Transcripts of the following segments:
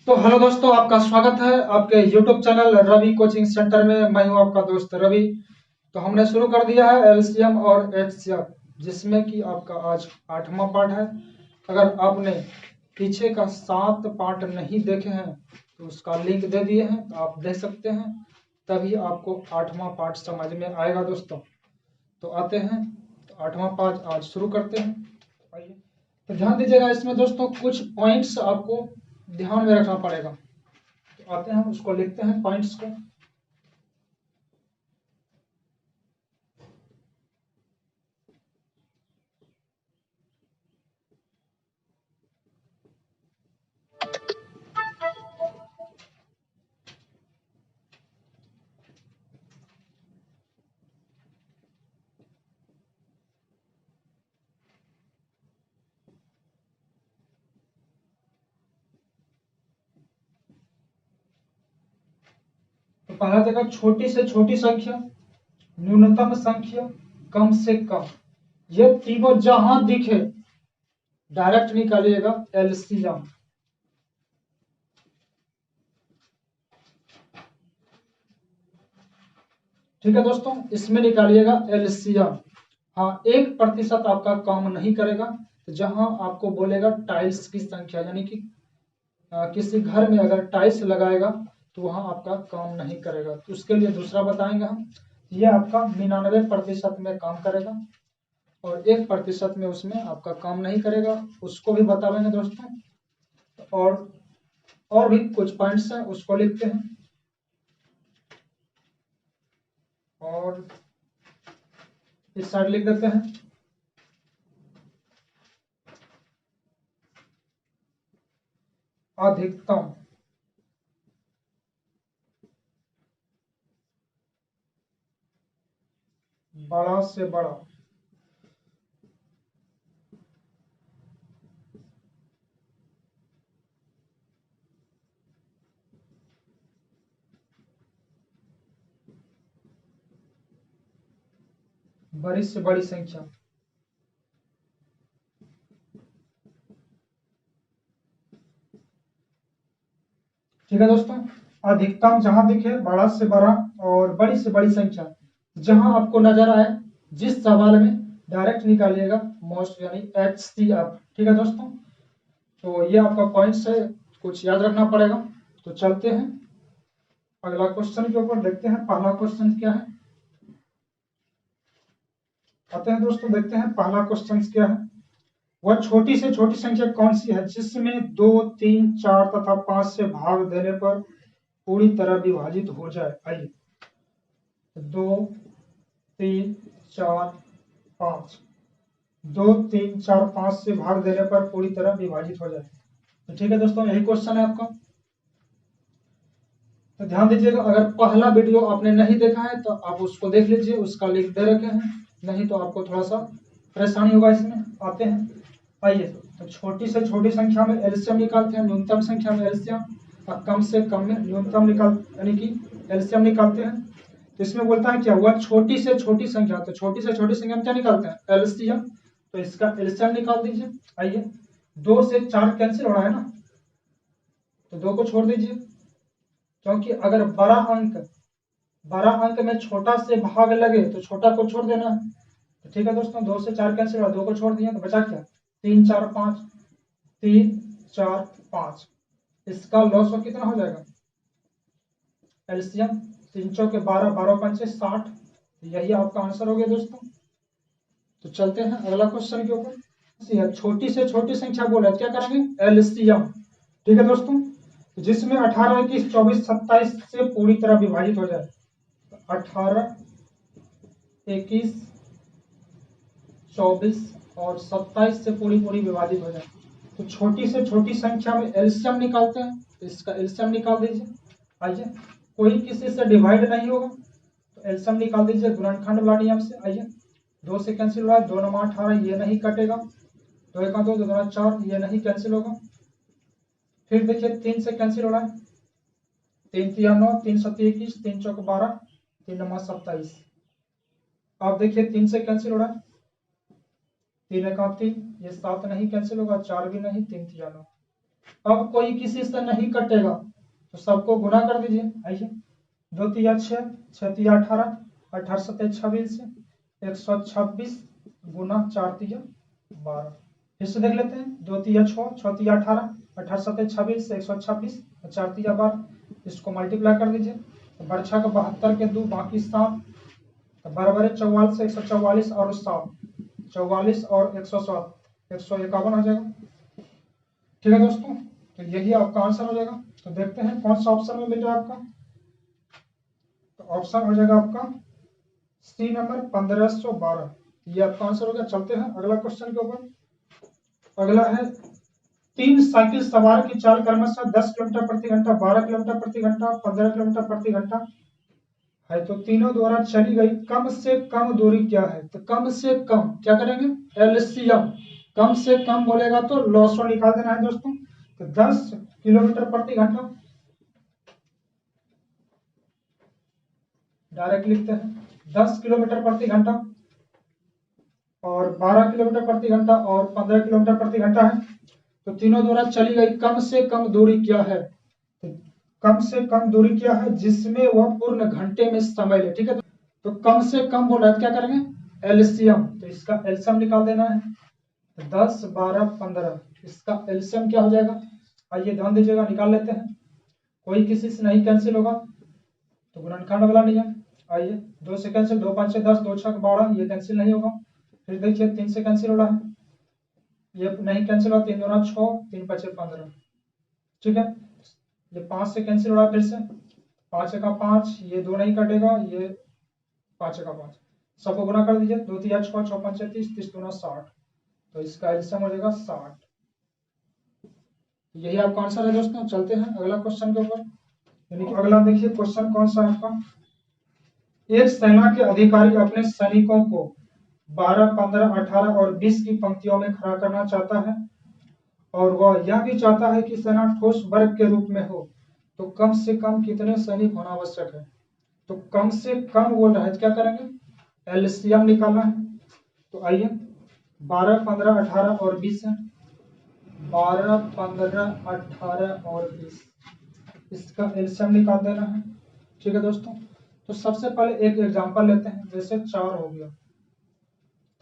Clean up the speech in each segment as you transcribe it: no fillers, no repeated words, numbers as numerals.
तो हेलो दोस्तों, आपका स्वागत है आपके YouTube channel Ravi coaching centre में। मैं हूं आपका दोस्त रवि। तो हमने शुरू कर दिया है एलसीएम और एचसीएफ, जिसमें कि आपका आज 8वां पार्ट है। अगर आपने पीछे का 7 पार्ट नहीं देखे हैं तो उसका लिंक दे दिए हैं, तो आप देख सकते हैं, तभी आपको 8वां पार्ट समझ में आएगा दोस्तों। तो आते हैं, तो 8वां पार्ट आज शुरू करते हैं। आइए, तो ध्यान दीजिएगा, इसमें दोस्तों कुछ पॉइंट्स आपको ध्यान में रखना पड़ेगा। तो आते हैं, उसको लिखते हैं पॉइंट्स को। तो पहला जगह छोटी से छोटी संख्या, न्यूनतम संख्या, कम से कम, ये तीनों जहां दिखे डायरेक्ट निकालिएगा एलसीएम। ठीक है दोस्तों, इसमें निकालिएगा एलसीएम। हाँ, 1% आपका काम नहीं करेगा। तो जहां आपको बोलेगा टाइल्स की संख्या, यानी कि किसी घर में अगर टाइल्स लगाएगा तो वहां आपका काम नहीं करेगा। तो उसके लिए दूसरा बताएंगे हम। ये आपका 99% में काम करेगा और 1% में उसमें आपका काम नहीं करेगा, उसको भी बताएंगे दोस्तों। और भी कुछ पॉइंट्स हैं, उसको लिखते हैं। और इस साइड लिख देते हैं। अधिकतम, बड़ा से बड़ा, बड़ी से बड़ी संख्या। ठीक है दोस्तों, अधिकतम जहां दिखे, बड़ा से बड़ा और बड़ी से बड़ी संख्या जहां आपको नजर आए, जिस सवाल में डायरेक्ट निकालिएगा मोस्ट, यानी एचसीएफ। ठीक है दोस्तों, तो ये आपका पॉइंट्स है, कुछ याद रखना पड़ेगा। तो चलते हैं अगला क्वेश्चन के ऊपर, देखते हैं पहला क्वेश्चन क्या है। आते हैं दोस्तों, देखते हैं पहला क्वेश्चन क्या है। वह छोटी से छोटी संख्या कौन सी है जिसमें 2, 3, 4 तथा 5 से भाग देने पर पूरी तरह विभाजित हो जाए। आइए, 2, 3, 4, 5, 2, 3, 4, 5 से भाग देने पर पूरी तरह विभाजित हो जाए। तो ठीक है दोस्तों, यही क्वेश्चन है आपका। तो ध्यान दीजिएगा, अगर पहला वीडियो आपने नहीं देखा है तो आप उसको देख लीजिए, उसका लिंक दे रखे हैं, नहीं तो आपको थोड़ा सा परेशानी होगा इसमें। आते हैं, आइए, तो छोटी से छोटी संख्या में एलसीएम निकालते हैं, न्यूनतम संख्या में एलसीएम, और कम से कम में न्यूनतम निकाल, यानी कि एलसीएम निकालते हैं। तो इसमें बोलता है क्या हुआ, छोटी से छोटी संख्या, तो छोटी से छोटी संख्या में क्या निकालते हैं, एलसीएम। तो इसका एलसीएम निकाल दीजिए। आइए, 2 से 4 कैंसिल हो रहा है ना, तो 2 को छोड़ दीजिए, क्योंकि अगर बड़ा अंक में छोटा से भाग लगे तो छोटा को छोड़ देना है। तो ठीक है दोस्तों, 2 से 4 कैंसिल हुआ, 2 को छोड़ दिया, तो बचा क्या, 3, 4, 5, 3, 4, 5। इसका लॉस ऑफ कितना हो जाएगा, एलसीएम 3 चौके 12, 12 पंचे 60। यही आपका आंसर हो गया दोस्तों। तो चलते हैं अगला क्वेश्चन के ऊपर। छोटी से छोटी संख्या बोला, क्या करेंगे, एलसीएम। ठीक है दोस्तों, जिसमें 18, 21, 24, 27 से पूरी तरह विभाजित हो जाए। 18, 21, 24 और 27 से पूरी पूरी विभाजित हो जाए। तो छोटी से छोटी संख्या में एलसीएम निकालते हैं, तो इसका एलसीएम निकाल दीजिए। आइए, कोई किसी से डिवाइड नहीं होगा, तो एलसीएम निकाल दीजिए गुणनखंड वाला नियम से। आइए, 2 से कैंसिल हुआ है, 2 9 18, ये नहीं कटेगा, 2 1 2, 2 2 4, ये नहीं कैंसिल होगा। फिर देखिए 3 से कैंसिल हो रहा है, 3 3 9, 3 7 21, 3 चौक 12, 3 9 27। आप देखिए 3 से कैंसिल हो रहा है, 3 1 3, ये 7 नहीं कैंसिल होगा, 4 भी नहीं, 3 3 9। अब कोई किसी से नहीं कटेगा तो सबको गुना कर दीजिए। आइए, 2 तिया 6, 6 तिया 18, 18 सत्ते 26, 126 गुना 4 तिया 12। फिर से देख लेते हैं, 2 तिया 6, 6 तिया 18, 18 सत्ते 26, 126, 4 तिया 12। इसको मल्टीप्लाई कर दीजिए, तो बरछा का 72 के 2 बाकी 7, तो बराबर है 44 से 144 और 7, 44 और 107, 151 हो जाएगा। ठीक है दोस्तों, तो यही आपका आंसर हो जाएगा। तो देखते हैं कौन सा ऑप्शन में मिल रहा है आपका। तो ऑप्शन हो जाएगा आपका सी नंबर 1512, ये आपका आंसर हो गया। चलते हैं अगला क्वेश्चन के ऊपर। अगला है 3 साइकिल सवार की चाल क्रमशः 10 किलोमीटर प्रति घंटा, 12 किलोमीटर प्रति घंटा, 15 किलोमीटर प्रति घंटा है, तो तीनों द्वारा चली गई कम से कम दूरी क्या है। तो कम से कम क्या करेंगे, एलसीएम। कम से कम बोलेगा तो लॉसो निकाल देना है दोस्तों। तो 10 किलोमीटर प्रति घंटा डायरेक्ट लिखते हैं, 10 किलोमीटर प्रति घंटा और 12 किलोमीटर प्रति घंटा और 15 किलोमीटर प्रति घंटा है। तो तीनों द्वारा चली गई कम से कम दूरी क्या है। तो कम से कम दूरी क्या है जिसमें वह पूर्ण घंटे में समय ले। ठीक है, तो कम से कम बोल रहा है, क्या करेंगे एलसीएम। तो इसका एलसीएम निकाल देना है, तो 10, 12, 15, इसका एलसीएम क्या हो जाएगा। आइए ध्यान दीजिएगा, निकाल लेते हैं। कोई किसी से नहीं कैंसिल होगा तो गुणनखंड वाला नियम। आइए, 2 से कैंसिल, 2 5 10, 2 6 12, ये कैंसिल नहीं होगा। फिर देखिए 3 से कैंसिल हो रहा है, ये नहीं कैंसिल होगा, 3 दूना 6, 3 5 15। ठीक है, ये 5 से कैंसिल हो रहा है, फिर से 5 का 5, ये 2 नहीं कटेगा, ये 5 का 5, सबको गुना कर दीजिए, 2 3 6, 6 5 30, 30 दूना 60। तो इसका एलसीएम हो जाएगा 60। यही आपका आंसर है दोस्तों। चलते हैं अगला क्वेश्चन के ऊपर। यानी कि अगला देखिए क्वेश्चन कौन सा है आपका। एक सेना के अधिकारी अपने सैनिकों को 12, 15, 18 और 20 की पंक्तियों में खड़ा करना चाहता है और वह यह भी चाहता है कि सेना ठोस वर्ग के रूप में हो, तो कम से कम कितने सैनिक होना आवश्यक है। तो कम से कम बोल रहा है, क्या करेंगे एलसीएम निकालना है। तो आइए, 12, 15, 18 और 20 है, 12, 15, 18 और 20, इसका एलसीएम निकाल देना है। ठीक है दोस्तों, तो सबसे पहले एक एग्जांपल लेते हैं, जैसे 4 हो गया।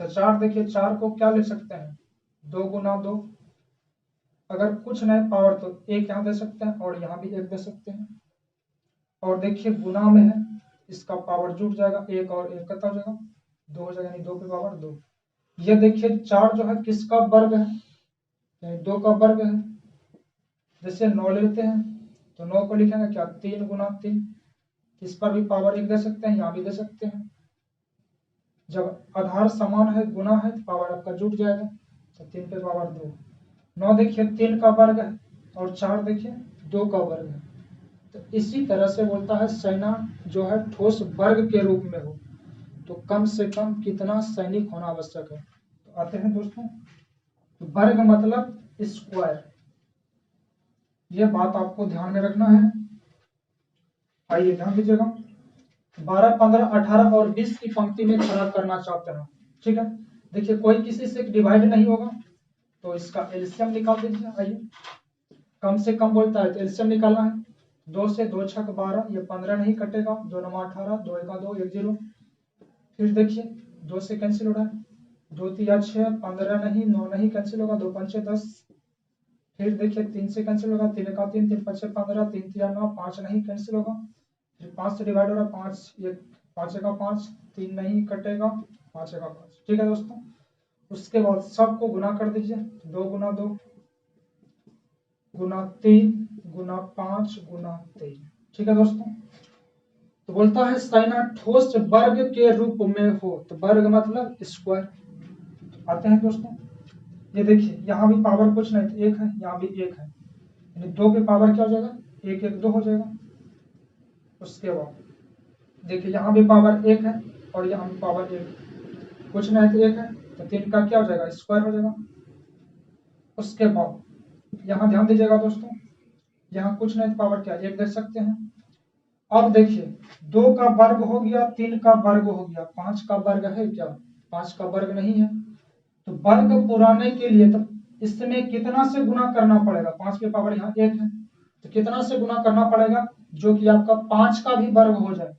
तो 4 देखिए, 4 को क्या लिख सकते हैं, 2 गुना 2, अगर कुछ नहीं पावर तो 1 यहाँ दे सकते हैं और यहाँ भी 1 दे सकते हैं। और देखिए गुना में है, इसका पावर जुट जाएगा, 1 और 1 कितना हो जाएगा, 2 हो जाएगा, यानी 2 की पावर 2। ये देखिए 4 जो है किसका वर्ग है, यानी 2 का वर्ग है। जैसे 9 लेते हैं तो 9 को लिखेंगे क्या, 3 गुना 3, इस पर भी पावर 1 दे सकते हैं, यहाँ भी दे सकते हैं। जब आधार समान है, गुना है, तो पावर आपका जुट जाएगा, तो 3 पे पावर 2। 9 देखिए 3 का वर्ग है और 4 देखिए 2 का वर्ग है। तो इसी तरह से बोलता है सेना जो है ठोस वर्ग के रूप में हो, तो कम से कम कितना सैनिक होना आवश्यक है। तो आते हैं दोस्तों, वर्ग मतलब स्क्वायर, ये बात आपको ध्यान में रखना है। आइए ध्यान दीजिएगा, 12, 15, 18 और 20 की पंक्ति में खड़ा करना चाहते हैं। ठीक है, देखिए कोई किसी से डिवाइड नहीं होगा, तो इसका एलसीएम निकाल दीजिए। आइए, कम से कम बोलता है तो एलसीएम निकालना है, 2 से 2 छक 12, ये 15 नहीं कटेगा, 2 9 18, 2 1 2, 1 0। फिर देखिए 2 से कैंसिल हो रहा है, 2 3 6, 15 नहीं, 9 नहीं कैंसिल होगा, 2 5 10। फिर देखिए 3 से कैंसिल होगा, 3 का 3, 3 5 15, 3 3 9, 5 नहीं कैंसिल होगा। फिर 5 से डिवाइड हो रहा है, 5 ये 5 का 5, 3 नहीं कटेगा, 5 का 5। ठीक है दोस्तों, उसके बाद सबको गुना कर दीजिए, 2 गुना 2 गुना 3 गुना 5 गुना 3। ठीक है दोस्तों, तो बोलता है सेना ठोस वर्ग के रूप में हो, तो वर्ग मतलब स्क्वायर। आते हैं दोस्तों, ये देखिए यहाँ भी पावर कुछ नहीं, तो 1 है, यहाँ भी 1 है, यानी 2 की पावर क्या हो जाएगा, 1 1 2 हो जाएगा। उसके बाद देखिए यहाँ भी पावर 1 है और यहाँ भी पावर 1, कुछ नहीं तो 1 है, तो 3 का क्या हो जाएगा, स्क्वायर हो जाएगा। उसके बाद यहाँ ध्यान दीजिएगा दोस्तों, यहाँ कुछ नहीं तो पावर क्या 1 दे सकते हैं। अब देखिए 2 का वर्ग हो गया, 3 का वर्ग हो गया, 5 का वर्ग है क्या, 5 का वर्ग नहीं है। तो वर्ग पुराने के लिए तो इसमें कितना से गुना करना पड़ेगा, 5 की पावर यहाँ 1 है, तो कितना से गुना करना पड़ेगा जो कि आपका 5 का भी वर्ग हो जाए।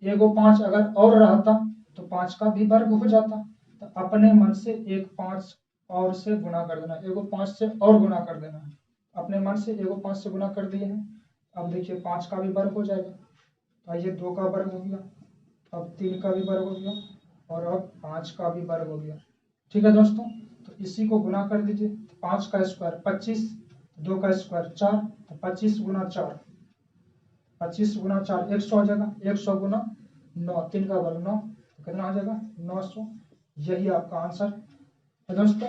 एगो 5 अगर और रहता तो 5 का भी वर्ग हो जाता। तो अपने मन से एक 5 और से गुना कर देना, एगो 5 से और गुना कर देना है। अपने मन से एगो 5 से गुना कर दिए हैं। अब देखिए 5 का भी वर्ग हो जाएगा, तो ये 2 का वर्ग हो गया, अब 3 का भी वर्ग हो गया और अब 5 का भी वर्ग हो गया। ठीक है दोस्तों, तो इसी को गुना कर दीजिए। 5 का स्क्वायर 25, 2 का स्क्वायर 4, तो 25 गुना 4, 25 गुना 4 100 हो जाएगा, 100 गुना 9, 3 का वर्ग 9, तो कितना हो जाएगा 900। यही आपका आंसर है दोस्तों।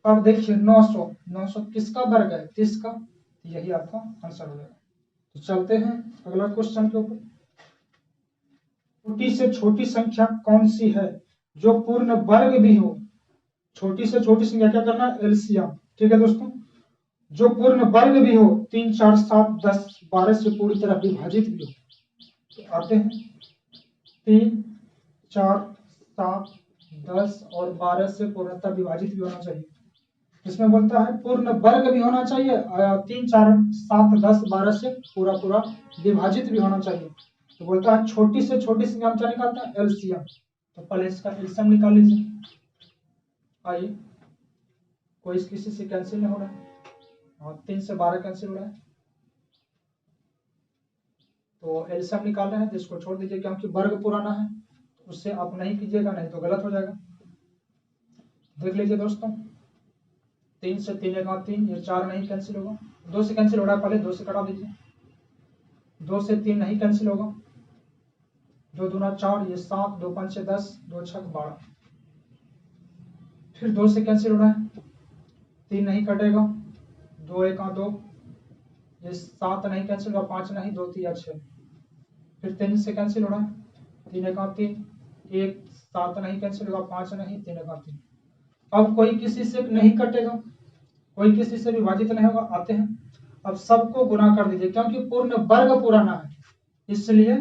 अब देखिए 900 किसका वर्ग है, 30 का, तो यही आपका आंसर हो जाएगा। तो चलते हैं अगला क्वेश्चन के ऊपर। छोटी से छोटी संख्या कौन सी है जो पूर्ण वर्ग भी हो। छोटी से छोटी संख्या क्या करना है, एलसीएम। ठीक है दोस्तों, जो पूर्ण वर्ग भी हो, 3 4 7 10 12 से पूरी तरह विभाजित भी हो। तो आते हैं 3 4 7 10 और 12 से पूर्णतः विभाजित भी होना चाहिए। इसमें बोलता है पूर्ण वर्ग भी होना चाहिए, 3 4 7 10 12 से पूरा पूरा विभाजित भी होना चाहिए। तो बोलता है छोटी से छोटी संख्या हम क्या निकालते हैं, एलसीएम। तो पहले इसका एलसीएम निकाल लीजिए। आइए, कोई किसी से कैंसिल नहीं हो रहा है, और 3 से 12 कैंसिल हो रहा है, तो एलसीएम निकाल रहे हैं। तो इसको छोड़ दीजिए क्योंकि वर्ग पुराना है, उससे आप नहीं कीजिएगा, नहीं तो गलत हो जाएगा। देख लीजिए दोस्तों, 3 से 3 एक 3, ये 4 नहीं कैंसिल होगा, 2 से कैंसिल हो रहा है, पहले 2 से कटा दीजिए। 2 से 3 नहीं कैंसिल होगा, 2 दूना 4, ये 7, 2 5 10, 2 6 12। फिर 2 से कैंसिल हो रहा है, 3 नहीं कटेगा, 2 1 2, ये 7 नहीं कैंसिल होगा, 5 नहीं, 2 3 6। फिर 3 से कैंसिल हो रहा है, 3 1 3, 1 7 नहीं कैंसिल होगा, 5 नहीं, 3 1 3। अब कोई किसी से नहीं कटेगा, कोई किसी से विभाजित नहीं होगा। आते हैं, अब सबको गुना कर दीजिए क्योंकि पूर्ण वर्ग पुराना है, इसलिए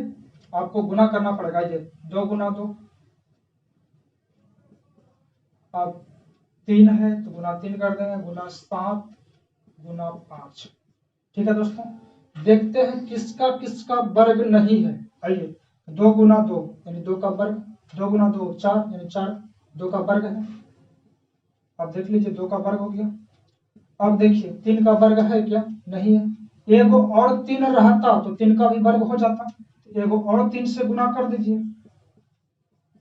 आपको गुना करना पड़ेगा। ये 2 गुना 2, अब 3 है तो गुना 3 कर देंगे, गुना 7 गुना 5। ठीक है दोस्तों, देखते हैं किसका किसका वर्ग नहीं है। आइए, 2 गुना 2 यानी 2 का वर्ग, 2 गुना 2 4 यानी 4 2 का वर्ग है। अब देख लीजिए 2 का वर्ग हो गया। अब देखिए 3 का वर्ग है क्या, नहीं है। एगो और 3 रहता तो 3 का भी वर्ग हो जाता, एगो और 3 से गुना कर दीजिए।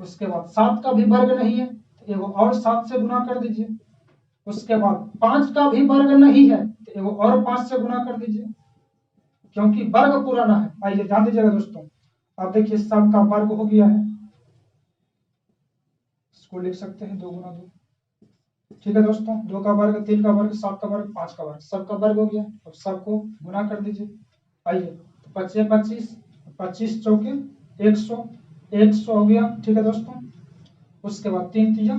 उसके बाद 7 का भी वर्ग नहीं है, तो एगो और 7 से गुना कर दीजिए। उसके बाद 5 का भी वर्ग नहीं है, तो एगो और 5 से गुना कर दीजिए क्योंकि वर्ग पुराना है। आइए ध्यान दीजिएगा दोस्तों, अब देखिए सब का वर्ग हो गया है, इसको लिख सकते हैं 2 गुना 2। ठीक है दोस्तों, 2 का वर्ग, 3 का वर्ग, 7 का वर्ग, 5 का वर्ग, सबका वर्ग हो गया। अब सबको गुना कर दीजिए। आइए, तो 25 25 25 चौके 100, 100 हो गया। ठीक है दोस्तों, उसके बाद 3 तिया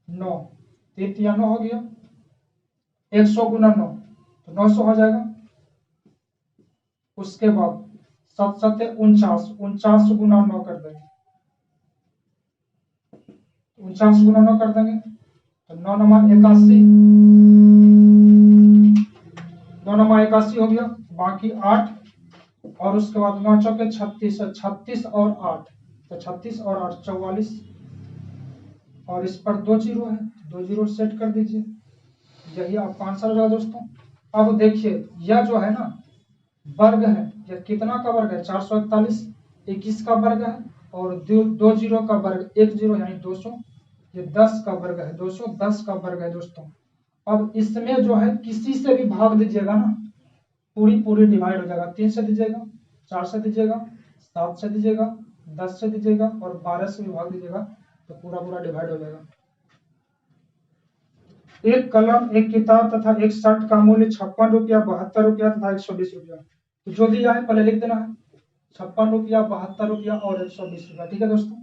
9, 3 तिया 9 हो गया, 100 गुना 9 तो 900 हो जाएगा। उसके बाद 7 7 49, 49 गुना 9 कर देंगे, 49 गुना 9 कर देंगे तो 9 9 81, 9 9 81 हो गया। बाकी 8 और उसके बाद 9 चौके 36, 36 और 8 तो 36 और 8 44, और इस पर 2 जीरो है, 2 जीरो सेट कर दीजिए। यही आपका आंसर हो जाएगा दोस्तों। अब देखिए यह जो है ना वर्ग है, यह कितना का वर्ग है, 441, 21 का वर्ग है, और 2 जीरो का वर्ग 1 जीरो यानी 200, ये 10 का वर्ग है, 210 का वर्ग है दोस्तों। अब इसमें जो है किसी से भी भाग दीजिएगा ना, पूरी पूरी डिवाइड हो जाएगा। 3 से दीजिएगा, 4 से दीजिएगा, 7 से दीजिएगा, 10 से दीजिएगा और 12 से भी भाग दीजिएगा तो पूरा पूरा डिवाइड हो जाएगा। एक कलम, एक किताब तथा एक शर्ट का मूल्य 56 रुपया, 72 रुपया तथा 120 रुपया। तो जो दिया है पहले लिख देना है, 56 रुपया, 72 रुपया और 120 रुपया। ठीक है दोस्तों,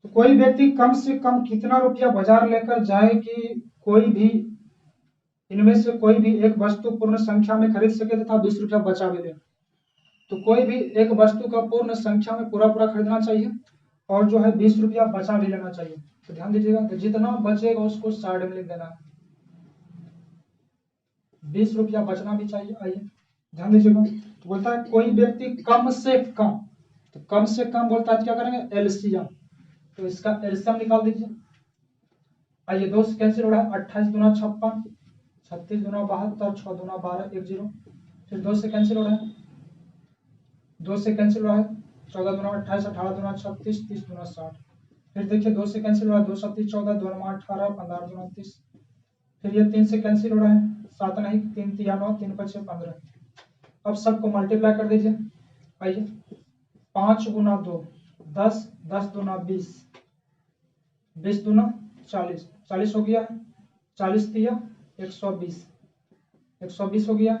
तो कोई व्यक्ति कम से कम कितना रुपया बाजार लेकर जाए कि कोई भी इनमें से कोई भी एक वस्तु पूर्ण संख्या में खरीद सके तथा 20 रुपया बचा भी ले। तो कोई भी एक वस्तु का पूर्ण संख्या में पूरा पूरा खरीदना चाहिए और जो है 20 रुपया बचा भी लेना चाहिए। तो ध्यान दीजिएगा, तो जितना बचेगा उसको साइड में लिख देना है। 20 रुपया बचना भी चाहिए। आइए ध्यान दीजिएगा, तो बोलता है कोई व्यक्ति कम से कम, तो कम से कम बोलता है क्या करेंगे, एलसीएम, तो इसका एलसीएम निकाल दीजिए। आइए 2 से कैंसिल हो रहा है, 28 दूना 56, 36 दूना 72, 6 दूना 12, 1 0। फिर 2 से कैंसिल हो रहा है, 2 से कैंसिल हो रहा है, 14 दूना 28, 18 दूना 36, 30 दूना 60। फिर देखिए 2 से कैंसिल हो रहा है, 2 7 14, 2 9 18, 15 दूना 30। फिर ये 3 से कैंसिल हो रहा है, 7 नहीं, 3 3 9, 3 5 15। अब सबको मल्टीप्लाई कर दीजिए। आइए 5 गुना 2 10, 10 दूना 20, 20 दूना 40, 40 हो गया है, 40 दिया 120, 120 हो गया।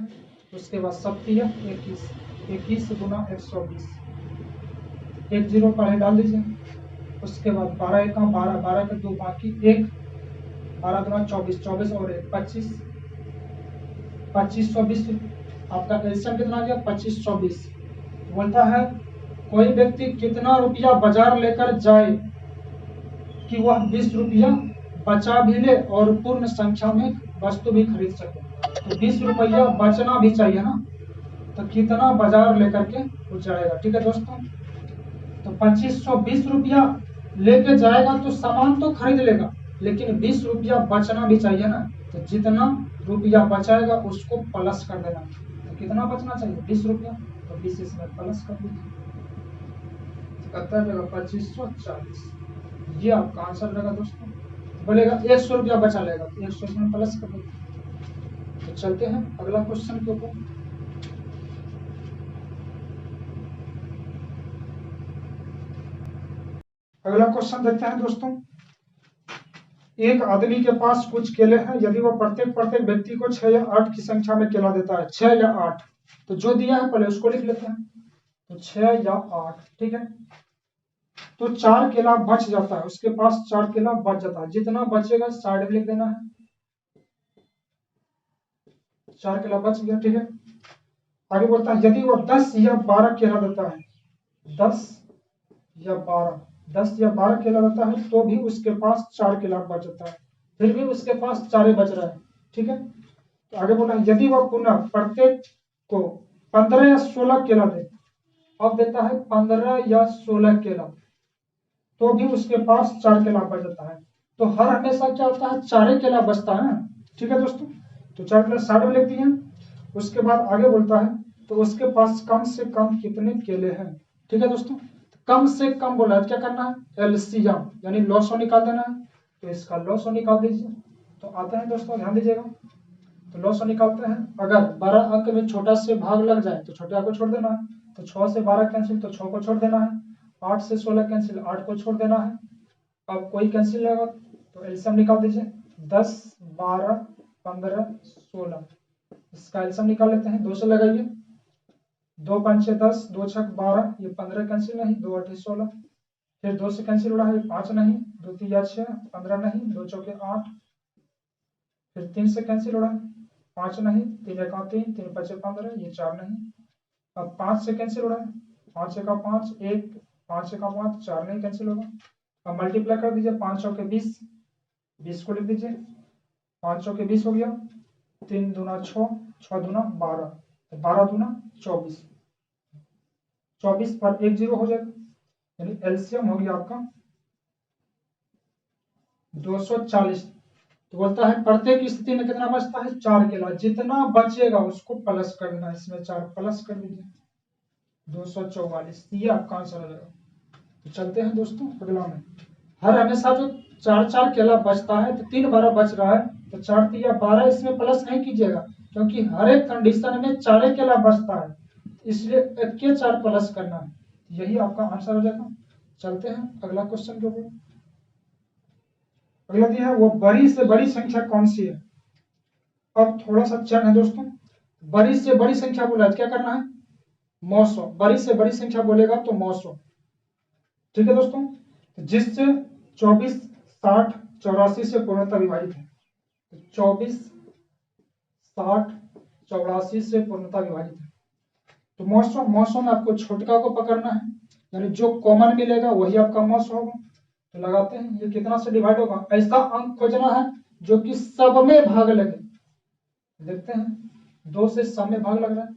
उसके बाद सब दिया 21, 21 गुना 120, 1 0 पढ़े डाल दीजिए। उसके बाद 12 एक 12, 12 का 2 बाकी 1, 12 दूना 24, 24 और 1 25, 25 24। आपका एलसीएम कितना आ गया, 25 24। बोलता है कोई व्यक्ति कितना रुपया बाजार लेकर जाए कि वह 20 रुपया बचा भी ले और पूर्ण संख्या में वस्तु भी खरीद सके। तो 20 रुपया बचना भी चाहिए ना, तो कितना बाजार लेकर के वो जाएगा। ठीक है दोस्तों, तो 2520 रुपया लेके जाएगा तो सामान तो खरीद लेगा, लेकिन 20 रुपया बचना भी चाहिए ना, तो जितना रुपया बचाएगा उसको प्लस कर देना। तो कितना बचना चाहिए, 20 रुपया, तो 20 इसमें प्लस कर दीजिए, तो कितना रहेगा 2540। ये आपका आंसर रहेगा दोस्तों। बोलेगा 100 रुपया बचा लेगा, तो 100 इसमें प्लस कर दीजिए। तो चलते हैं अगला क्वेश्चन के ऊपर। अगला क्वेश्चन देखते हैं दोस्तों। एक आदमी के पास कुछ केले हैं, यदि वह प्रत्येक व्यक्ति को 6 या 8 की संख्या में केला देता है, 6 या 8, तो जो दिया है पहले उसको लिख लेते हैं। तो 6 या 8, ठीक है, तो 4 केला बच जाता है, उसके पास 4 केला बच जाता है, जितना बचेगा साइड में लिख देना है। 4 केला बच गया, ठीक है। आगे बोलता है यदि वह 10 या 12 केला देता है, 10 या 12, 10 या 12 केला देता है, तो भी उसके पास 4 केला बच जाता है, फिर भी उसके पास 4 ही बच रहा है, ठीक है। तो आगे बोला यदि वह पुनः प्रत्येक को 15 या 16 केला दे, अब देता है 15 या 16 केला, तो भी उसके पास 4 केला बच जाता है। तो हर हमेशा क्या होता है, 4 केला बचता है, ठीक है दोस्तों। तो 4 केला साइड में लिख दिए। उसके बाद आगे बोलता है तो उसके पास कम से कम कितने केले हैं, ठीक है दोस्तों। कम से कम बोला है, क्या करना है, एलसीएम यानी लॉसो निकाल देना है। तो इसका लॉसो निकाल दीजिए। तो आते हैं दोस्तों, ध्यान दीजिएगा, तो लॉसो निकालते हैं। अगर 12 अंक में छोटा से भाग लग जाए तो छोटे को छोड़ देना है। तो 6 से 12 कैंसिल, तो 6 को छोड़ देना है। 8 से 16 कैंसिल, 8 को छोड़ देना है। अब कोई कैंसिल रहेगा तो एलसीएम निकाल दीजिए। 10 12 15 16, इसका एलसीएम निकाल लेते हैं। 2 से लगाइए, 2 5 6 10, 2 6 12, ये 15 कैंसिल नहीं, 2 8 16। फिर 2 से कैंसिल हो रहा है, 5 नहीं, 2 3 6, 15 नहीं, 2 चौके 8। फिर 3 से कैंसिल हो रहा है, 5 नहीं, 3 1 3, 3 5 15, ये 4 नहीं। अब 5 से कैंसिल हो रहा है, 5 1 5, 1 5 1 5, 4 नहीं कैंसिल होगा। अब मल्टीप्लाई कर दीजिए, 5 चौके 20, 20 को लिख दीजिए, 5 चौके 20 हो गया, 3 दूना 6, 6 दूना 12, 12 दूना 24, 24 पर 1 0 हो जाएगा, यानी एलसीएम हो गया आपका 240। तो बोलता है प्रत्येक स्थिति में कितना बचता है, 4 केला, जितना बचेगा उसको प्लस कर देना, इसमें 4 प्लस कर दीजिए, 244। ये आपका आंसर हो जाएगा। तो चलते हैं दोस्तों अगला में। हर हमेशा जो 4 केला बचता है, तो 3 12 बच रहा है, तो 4 3 12, इसमें प्लस नहीं कीजिएगा, क्योंकि हर एक कंडीशन में 4 केला बचता है, इसलिए 1 के 4 प्लस करना है। यही आपका आंसर हो जाएगा। चलते हैं अगला क्वेश्चन के ऊपर। अगला दिया है वो बड़ी से बड़ी संख्या कौन सी है। अब थोड़ा सा चयन है दोस्तों, बड़ी से बड़ी संख्या बोला है, क्या करना है, 900, बड़ी से बड़ी संख्या बोलेगा तो 900, ठीक है दोस्तों, जिससे 24 60 84 से पूर्णतः विभाजित है। 24 60 84 से पूर्णतः विभाजित है। तो 900 में आपको छोटका को पकड़ना है, यानी जो कॉमन मिलेगा वही आपका 900 होगा। तो लगाते हैं, ये कितना से डिवाइड होगा, ऐसा अंक खोजना है जो कि सब में भाग लगे। देखते हैं 2 से सब में भाग लग रहा है,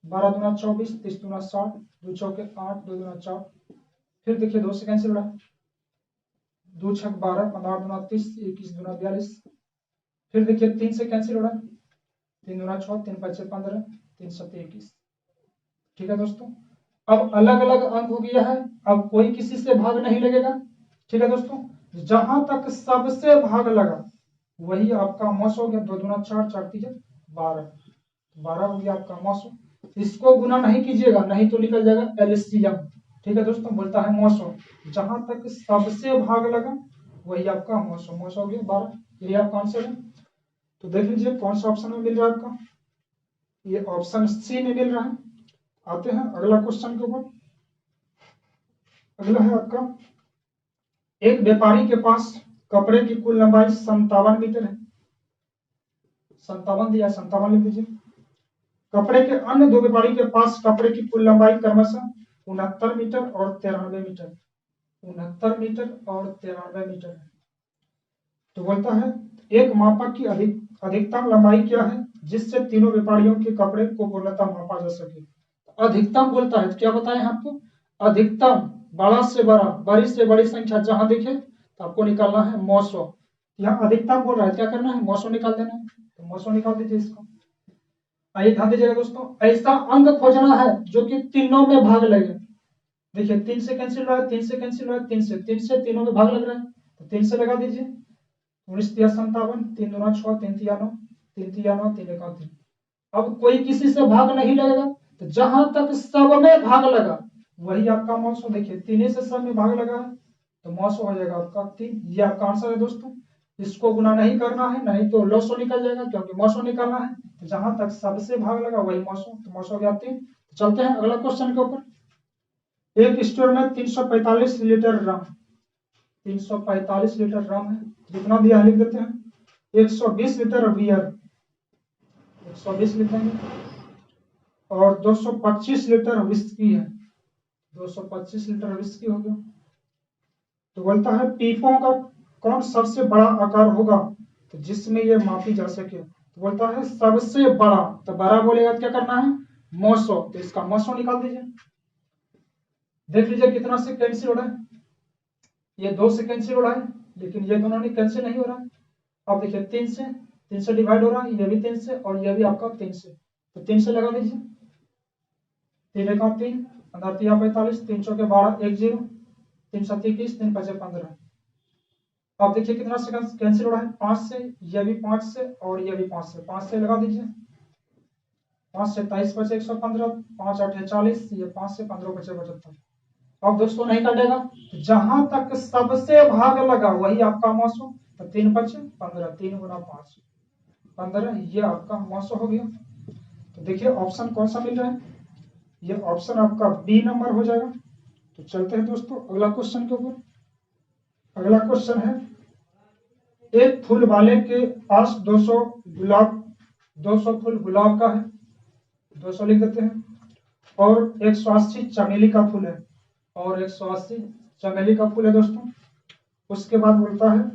12 दूना 24, 30 दूना 60, 2 चौके 8, 2 दूना 4। फिर देखिए 2 से कैंसिल हो रहा है, 2 छक 12, 15 दूना 30, 21 दूना 42। फिर देखिए 3 से कैंसिल हो रहा है, 3 दूना 6, 3 5 15, 3 7 21। ठीक है दोस्तों, अब अलग अलग अंक हो गया है, अब कोई किसी से भाग नहीं लगेगा। ठीक है दोस्तों, जहां तक सबसे भाग लगा वही आपका मौस हो गया। 2 दूना 4, 4 3 12, 12 हो गया आपका मौस। इसको गुना नहीं कीजिएगा, नहीं तो निकल जाएगा एलसीएम। ठीक है दोस्तों, बोलता है मौसो, जहां तक सबसे भाग लगा वही आपका मौसो। मौसो हो गया 12, ये आपका आंसर है। तो देख लीजिए कौन सा ऑप्शन में मिल रहा है आपका, ये ऑप्शन सी में मिल रहा है। आते हैं अगला क्वेश्चन के ऊपर। अगला है आपका, एक व्यापारी के पास कपड़े की कुल लंबाई 57 मीटर है। 57 दिया, 57 लिख दीजिए। कपड़े के अन्य दो व्यापारी के पास कपड़े की कुल लंबाई क्रमशः 69 मीटर और 93 मीटर, 69 मीटर और 93 मीटर है। तो बोलता है एक मापक की अधिकतम लंबाई क्या है जिससे तीनों व्यापारियों के कपड़े को पूर्णतः मापा जा सके। अधिकतम बोलता है, तो क्या बताएं आपको, अधिकतम बड़ा से बड़ा, बड़ी से बड़ी संख्या जहां दिखे तो आपको निकालना है मौसो। यहाँ अधिकतम बोल रहा है, क्या करना है, मौसो निकाल देना है। तो मौसो निकाल दीजिए इसको। आइए ध्यान दीजिएगा दोस्तों, ऐसा अंक खोजना है जो कि तीनों में भाग लगे। देखिए 3 से कैंसिल रहा है, 3 से कैंसिल रहा है, 3 से तीनों में भाग लग रहा है, तो 3 से लगा दीजिए। 19 तिया 57, 3 दूना 6, 3 तिया 9, 3 तिया 9, 3 एका 3। अब कोई किसी से भाग नहीं लगेगा, तो जहां तक सब में भाग लगा वही आपका मौसो। देखिए 3 से सब में भाग लगा है तो मौसो हो जाएगा आपका 3। ये आपका आंसर है दोस्तों। इसको गुना नहीं करना है, नहीं तो लॉसो निकल जाएगा, क्योंकि मौसो निकालना है। तो जहां तक सबसे भाग लगा वही मौसो, तो मौसो हो गया 3। चलते हैं अगला क्वेश्चन के ऊपर। एक स्टोर में 345 लीटर रम, 345 लीटर रम है, जितना दिया लिख देते हैं। 120 लीटर बियर, 120 लिखेंगे, और 225 लीटर विस्की है, 225 लीटर विस्की हो गया। तो बोलता है पीपों का कौन सबसे बड़ा आकार होगा तो जिसमें ये मापी जा सके। तो बोलता है सबसे बड़ा, तो बड़ा बोलेगा क्या करना है, मौसो, तो इसका मौसो निकाल दीजिए। देख लीजिए कितना से कैंसिल हो रहा है, ये 2 से कैंसिल हो रहा है, लेकिन ये दोनों नहीं कैंसिल नहीं हो रहा है। अब देखिए 3 से डिवाइड हो रहा है, ये भी 3 से और ये भी आपका 3 से, तो 3 से लगा दीजिए। 3 एका 3, 15 तिया 45, 3 चौके 12, 1 0, 3 7 21, 3 5 15। अब देखिए कितना से कैंसिल हो रहा है, 5 से, ये भी 5 से और ये भी 5 से, 5 से लगा दीजिए। 5 से 23 बचे 115, 5 8 40, ये 5 से 15 बचे 75। अब दोस्तों नहीं कटेगा, जहां तक सबसे भाग लगा वही आपका मौसो, तो 3 बचे 15, 3 गुना 5 15, ये आपका मौसो हो गया। तो देखिए ऑप्शन कौन सा मिल रहा है, ये ऑप्शन आपका बी नंबर हो जाएगा। तो चलते हैं दोस्तों अगला क्वेश्चन के ऊपर। अगला क्वेश्चन है, एक फूल वाले के पास 200 गुलाब, 200 फूल गुलाब का है, 200 लिख देते हैं, और 180 चमेली का फूल है, और 180 चमेली का फूल है दोस्तों। उसके बाद बोलता है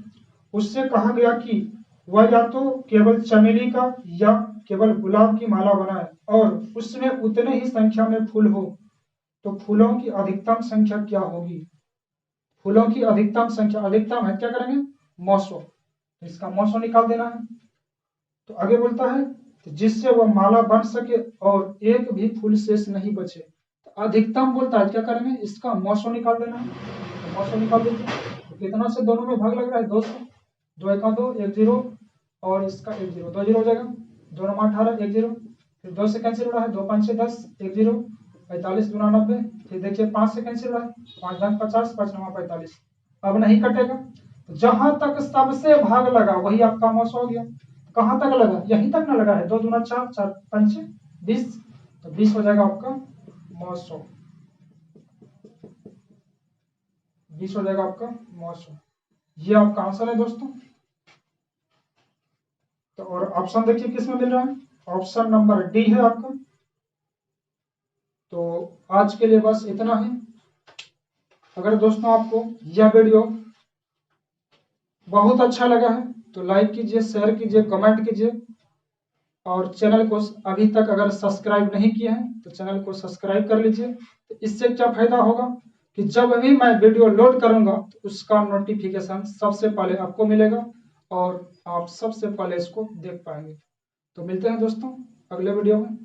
उससे कहा गया कि वह या तो केवल चमेली का या केवल गुलाब की माला बनाए और उसमें उतने ही संख्या में फूल हो, तो फूलों की अधिकतम संख्या क्या होगी। फूलों की अधिकतम संख्या, अधिकतम है, क्या करेंगे, मौसो, तो इसका मौसो निकाल देना है। तो आगे बोलता है जिससे वह माला बन सके और एक भी फूल शेष नहीं बचे। तो अधिकतम बोलता है, क्या करेंगे, इसका मौसो निकाल देना है। तो मौसो निकाल दीजिए। तो कितना से दोनों में भाग लग रहा है, 2 से, 2 एका 2, 1 0, और इसका 1 0, 2 0 हो जाएगा, 2 9 18, 1 0, फिर 2 से कैंसिल हो रहा है, 2 5 6 10, 1 0, 45 दूना 90, फिर देखिए 5 से कैंसिल हो रहा है, 5 10 50, 5 9 45। अब नहीं कटेगा, तो जहां तक सबसे भाग लगा वही आपका मौसो हो गया। कहां तक लगा, यहीं तक ना लगा है, 2 दूना 4, 4 5 20, तो 20 हो जाएगा आपका मौसो, 20 हो जाएगा आपका मौसो। ये आपका आंसर है दोस्तों। तो और ऑप्शन देखिए किस में मिल रहा है, ऑप्शन नंबर डी है आपका। तो आज के लिए बस इतना ही। अगर दोस्तों आपको यह वीडियो बहुत अच्छा लगा है तो लाइक कीजिए, शेयर कीजिए, कमेंट कीजिए और चैनल को अभी तक अगर सब्सक्राइब नहीं किए हैं तो चैनल को सब्सक्राइब कर लीजिए। तो इससे क्या फायदा होगा कि जब भी मैं वीडियो लोड करूंगा तो उसका नोटिफिकेशन सबसे पहले आपको मिलेगा और आप सबसे पहले इसको देख पाएंगे। तो मिलते हैं दोस्तों अगले वीडियो में।